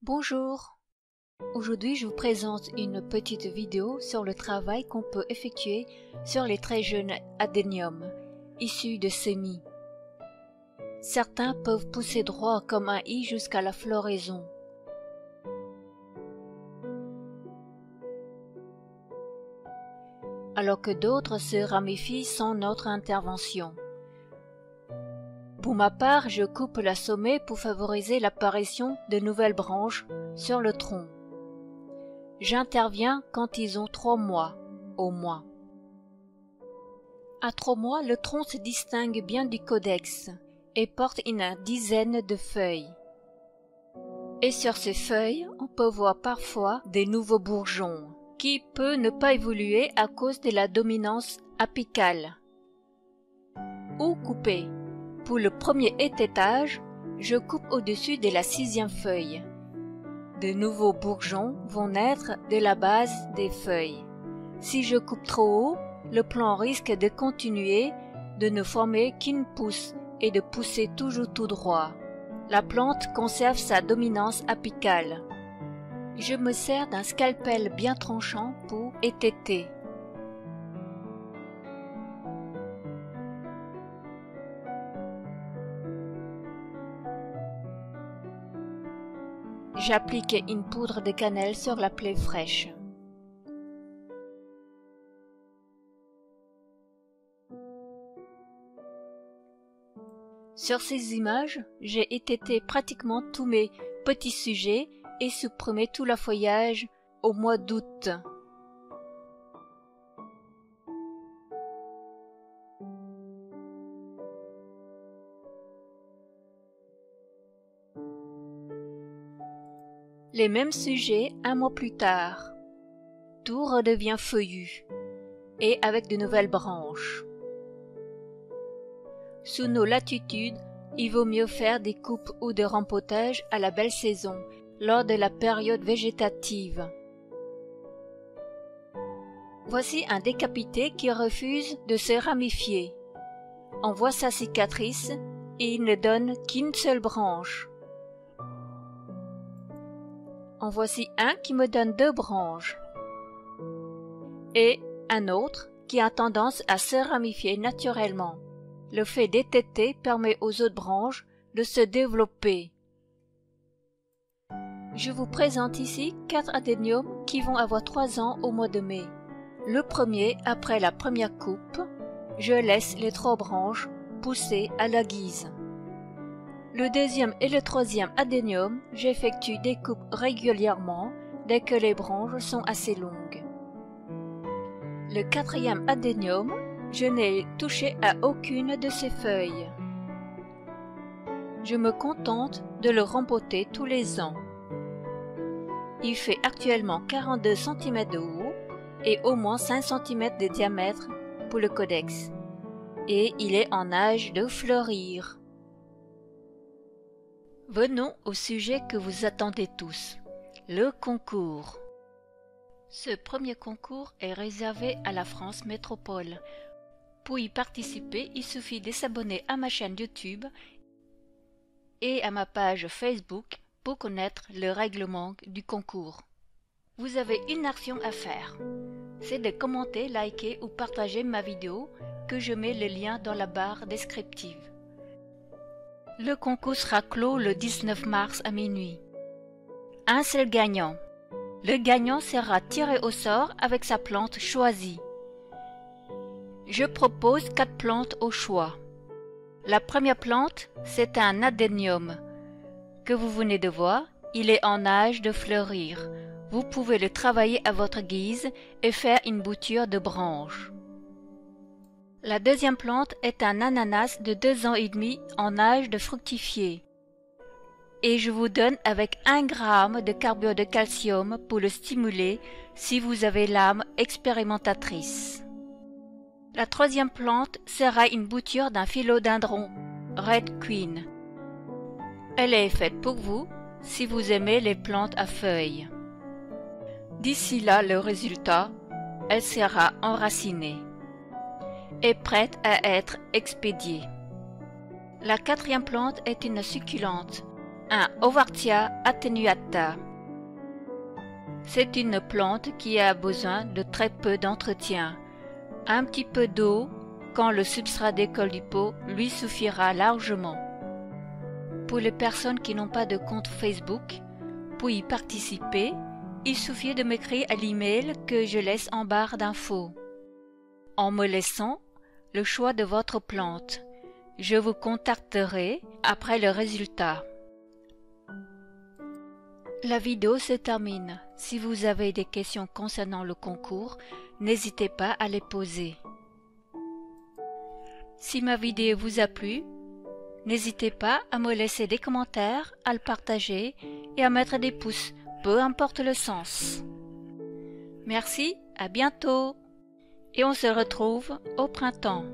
Bonjour, aujourd'hui je vous présente une petite vidéo sur le travail qu'on peut effectuer sur les très jeunes adéniums issus de semis. Certains peuvent pousser droit comme un i jusqu'à la floraison. Alors que d'autres se ramifient sans notre intervention. Pour ma part, je coupe la sommet pour favoriser l'apparition de nouvelles branches sur le tronc. J'interviens quand ils ont 3 mois, au moins. À 3 mois, le tronc se distingue bien du codex et porte une dizaine de feuilles. Et sur ces feuilles, on peut voir parfois des nouveaux bourgeons, qui peut ne pas évoluer à cause de la dominance apicale. Ou couper. Pour le premier étêtage, je coupe au-dessus de la 6e feuille. De nouveaux bourgeons vont naître de la base des feuilles. Si je coupe trop haut, le plant risque de continuer de ne former qu'une pousse et de pousser toujours tout droit. La plante conserve sa dominance apicale. Je me sers d'un scalpel bien tranchant pour étêter. J'applique une poudre de cannelle sur la plaie fraîche. Sur ces images, j'ai étêté pratiquement tous mes petits sujets et supprimé tout l'affeuillage au mois d'août. Les mêmes sujets un mois plus tard. Tout redevient feuillu et avec de nouvelles branches. Sous nos latitudes, il vaut mieux faire des coupes ou des rempotages à la belle saison, lors de la période végétative. Voici un décapité qui refuse de se ramifier. On voit sa cicatrice et il ne donne qu'une seule branche. En voici un qui me donne 2 branches. Et un autre qui a tendance à se ramifier naturellement. Le fait d'étêter permet aux autres branches de se développer. Je vous présente ici 4 adéniums qui vont avoir 3 ans au mois de mai. Le premier, après la première coupe, je laisse les 3 branches pousser à la guise. Le deuxième et le troisième adénium, j'effectue des coupes régulièrement dès que les branches sont assez longues. Le 4e adénium, je n'ai touché à aucune de ses feuilles. Je me contente de le rempoter tous les ans. Il fait actuellement 42 cm de haut et au moins 5 cm de diamètre pour le codex. Et il est en âge de fleurir. Venons au sujet que vous attendez tous, le concours. Ce premier concours est réservé à la France métropole. Pour y participer, il suffit de s'abonner à ma chaîne YouTube et à ma page Facebook pour connaître le règlement du concours. Vous avez une action à faire, c'est de commenter, liker ou partager ma vidéo que je mets le lien dans la barre descriptive. Le concours sera clos le 19 mars à minuit. Un seul gagnant. Le gagnant sera tiré au sort avec sa plante choisie. Je propose 4 plantes au choix. La première plante, c'est un adénium que vous venez de voir. Il est en âge de fleurir. Vous pouvez le travailler à votre guise et faire une bouture de branches. La deuxième plante est un ananas de 2 ans et demi en âge de fructifier. Et je vous donne avec 1 gramme de carbure de calcium pour le stimuler si vous avez l'âme expérimentatrice. La troisième plante sera une bouture d'un philodendron, Red Queen. Elle est faite pour vous si vous aimez les plantes à feuilles. D'ici là, le résultat, elle sera enracinée et prête à être expédiée. La 4e plante est une succulente un Howardtia attenuata. C'est une plante qui a besoin de très peu d'entretien. Un petit peu d'eau, quand le substrat décolle du pot, lui suffira largement. Pour les personnes qui n'ont pas de compte Facebook, pour y participer, il suffit de m'écrire à l'email que je laisse en barre d'infos. En me laissant le choix de votre plante, je vous contacterai après le résultat. La vidéo se termine. Si vous avez des questions concernant le concours, n'hésitez pas à les poser. Si ma vidéo vous a plu, n'hésitez pas à me laisser des commentaires, à le partager et à mettre des pouces, peu importe le sens. Merci, à bientôt et on se retrouve au printemps.